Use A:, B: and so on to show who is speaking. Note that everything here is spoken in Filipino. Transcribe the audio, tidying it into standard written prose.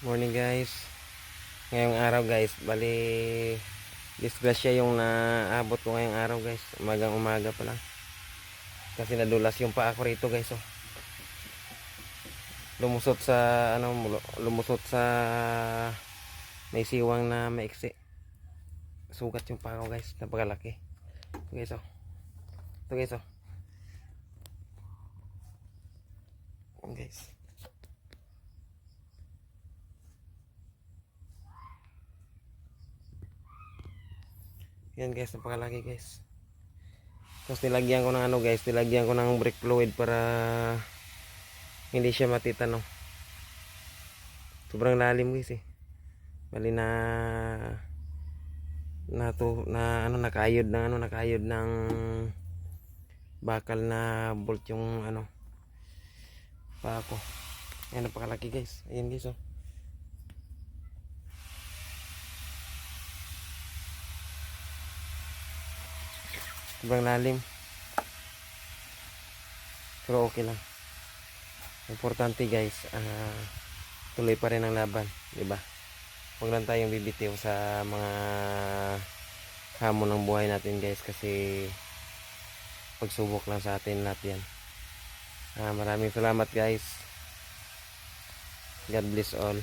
A: Morning guys. Ngayong araw guys, bali disgrasya yung naabot ko ngayong araw guys. Umagang umaga pa lang. Kasi nadulas yung paa ko rito guys oh. Lumusot sa lumusot sa may siwang na maiksi. Sugat yung paa ko guys, napakalaki. Ito guys oh. Ito guys oh. Yan guys. Yan guys, napakalaki guys. Tapos nilagyan ko ng guys, nilagyan ko ng brake fluid para hindi siya matitano. Sobrang lalim guys eh. Bali nakayod ng bakal na bolt yung pa ako. Ayan, napakalaki guys. Ayan guys oh. Sobrang lalim. Pero okay lang. Importante guys, tuloy pa rin ang laban, 'di ba? Huwag lang tayong bibitiw sa mga hamon ng buhay natin guys, kasi pagsubok lang sa atin lahat 'yan. Maraming salamat guys. God bless all.